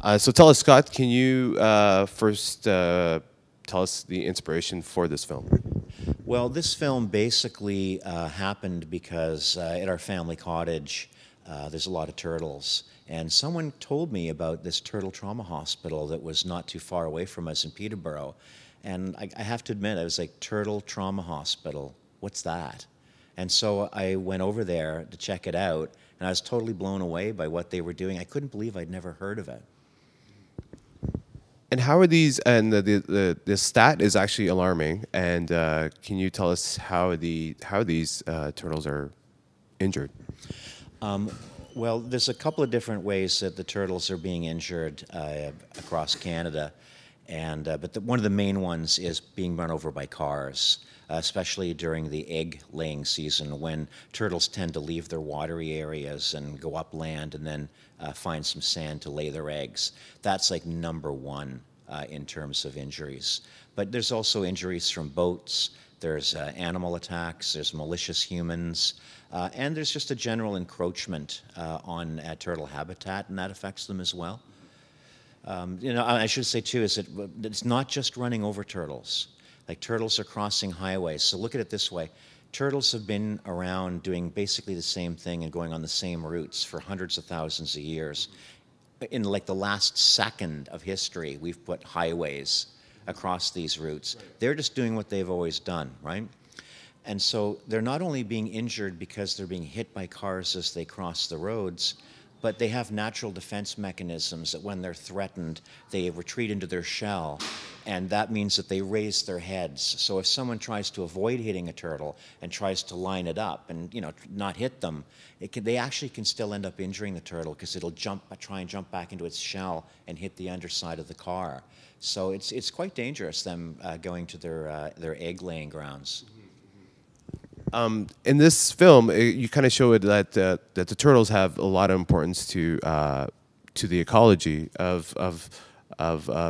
So tell us, Scott, can you first tell us the inspiration for this film? Well, this film basically happened because at our family cottage, there's a lot of turtles. And someone told me about this turtle trauma hospital that was not too far away from us in Peterborough. And I have to admit, I was like, Turtle Trauma Hospital, what's that? And so I went over there to check it out, and I was totally blown away by what they were doing. I couldn't believe I'd never heard of it. And how are these? And the stat is actually alarming. And can you tell us how these turtles are injured? Well, there's a couple of different ways that the turtles are being injured across Canada, and but one of the main ones is being run over by cars, especially during the egg-laying season when turtles tend to leave their watery areas and go upland and then find some sand to lay their eggs. That's like number one in terms of injuries. But there's also injuries from boats. There's animal attacks, there's malicious humans, and there's just a general encroachment on turtle habitat, and that affects them as well. I should say too, is that it's not just running over turtles. Like turtles are crossing highways. So look at it this way. Turtles have been around doing basically the same thing and going on the same routes for hundreds of thousands of years. In like the last second of history, we've put highways across these routes. Right. They're just doing what they've always done, right? And so they're not only being injured because they're being hit by cars as they cross the roads, but they have natural defense mechanisms that when they're threatened, they retreat into their shell, and that means that they raise their heads. So if someone tries to avoid hitting a turtle and tries to line it up and not hit them, they actually can still end up injuring the turtle because it'll try and jump back into its shell and hit the underside of the car. So it's quite dangerous, them going to their egg-laying grounds. In this film, you kind of show it that the turtles have a lot of importance to the ecology of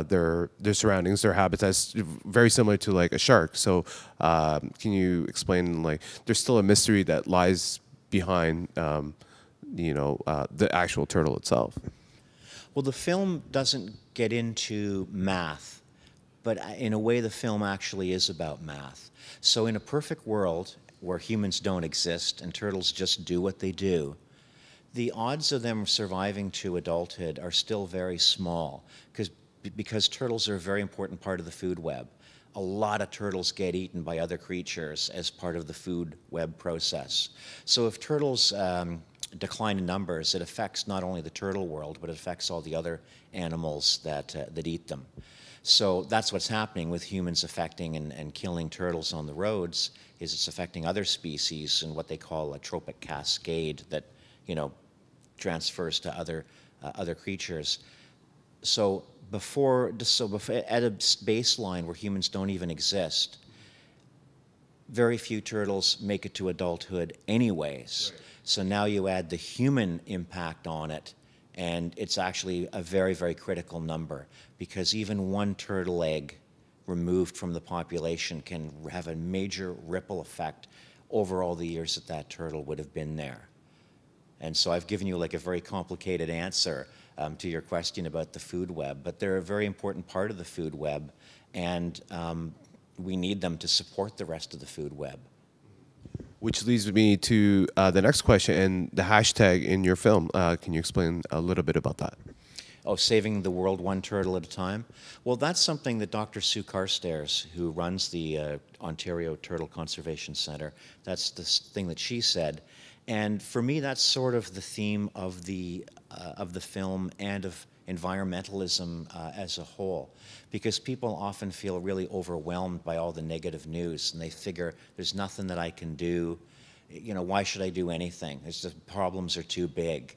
their surroundings, their habitats, very similar to like a shark. So, can you explain, like, there's still a mystery that lies behind the actual turtle itself? Well, the film doesn't get into math, but in a way, the film actually is about math. So, in a perfect world where humans don't exist and turtles just do what they do, the odds of them surviving to adulthood are still very small because turtles are a very important part of the food web. A lot of turtles get eaten by other creatures as part of the food web process. So if turtles decline in numbers, it affects not only the turtle world, but it affects all the other animals that eat them. So that's what's happening with humans affecting and killing turtles on the roads, is it's affecting other species in what they call a trophic cascade that, transfers to other creatures. So at a baseline where humans don't even exist, very few turtles make it to adulthood anyways. Right. So now you add the human impact on it, and it's actually a very, very critical number, because even one turtle egg removed from the population can have a major ripple effect over all the years that turtle would have been there. And so I've given you like a very complicated answer to your question about the food web, but they're a very important part of the food web, and we need them to support the rest of the food web. Which leads me to the next question and the hashtag in your film. Can you explain a little bit about that? Oh, saving the world one turtle at a time? Well, that's something that Dr. Sue Carstairs, who runs the Ontario Turtle Conservation Centre, that's the thing that she said. And for me, that's sort of the theme of the film and of environmentalism as a whole, because people often feel really overwhelmed by all the negative news, and they figure there's nothing that I can do. Why should I do anything? The problems are too big.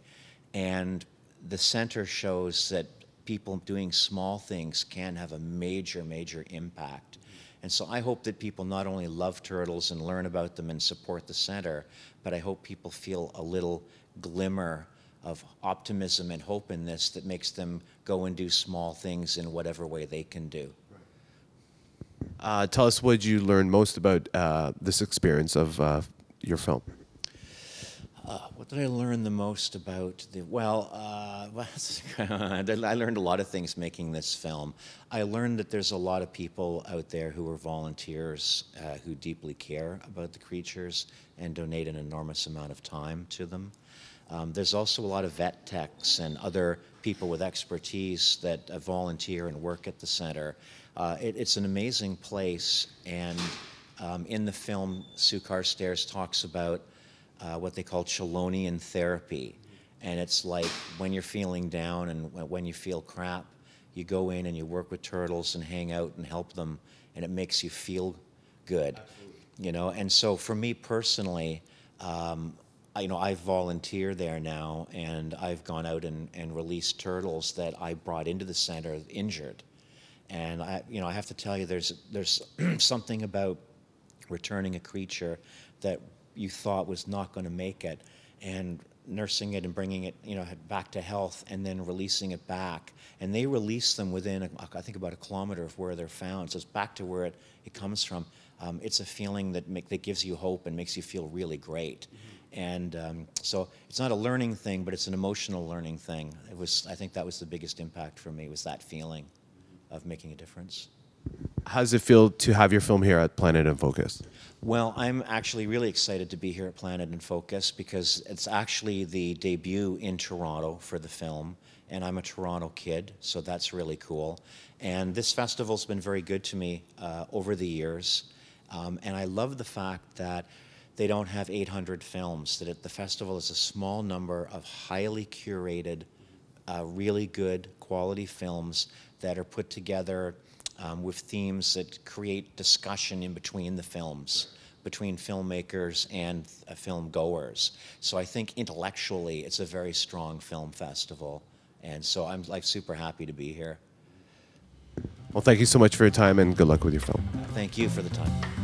And the center shows that people doing small things can have a major, major impact. And so I hope that people not only love turtles and learn about them and support the center, but I hope people feel a little glimmer of optimism and hope in this that makes them go and do small things in whatever way they can do. Tell us, what did you learn most about this experience of your film? What did I learn the most about the, well, I learned a lot of things making this film. I learned that there's a lot of people out there who are volunteers who deeply care about the creatures and donate an enormous amount of time to them. There's also a lot of vet techs and other people with expertise that volunteer and work at the center. It's an amazing place, and in the film, Sue Carstairs talks about what they call Chelonian therapy. And it's like when you're feeling down and when you feel crap, you go in and you work with turtles and hang out and help them, and it makes you feel good. Absolutely. You know, and so for me personally, I volunteer there now, and I've gone out and released turtles that I brought into the center injured. And I have to tell you, there's something about returning a creature that you thought was not going to make it, and nursing it and bringing it, back to health, and then releasing it back. And they release them within, I think, about a kilometer of where they're found. So it's back to where it comes from. It's a feeling that gives you hope and makes you feel really great. Mm-hmm. And so it's not a learning thing, but it's an emotional learning thing. I think that was the biggest impact for me, was that feeling of making a difference. How does it feel to have your film here at Planet in Focus? Well, I'm actually really excited to be here at Planet in Focus because it's actually the debut in Toronto for the film, and I'm a Toronto kid, so that's really cool. And this festival's been very good to me over the years, and I love the fact that they don't have 800 films, that the festival is a small number of highly curated, really good quality films that are put together with themes that create discussion in between the films, between filmmakers and film goers. So I think intellectually it's a very strong film festival, and so I'm super happy to be here. Well, thank you so much for your time, and good luck with your film. Thank you for the time.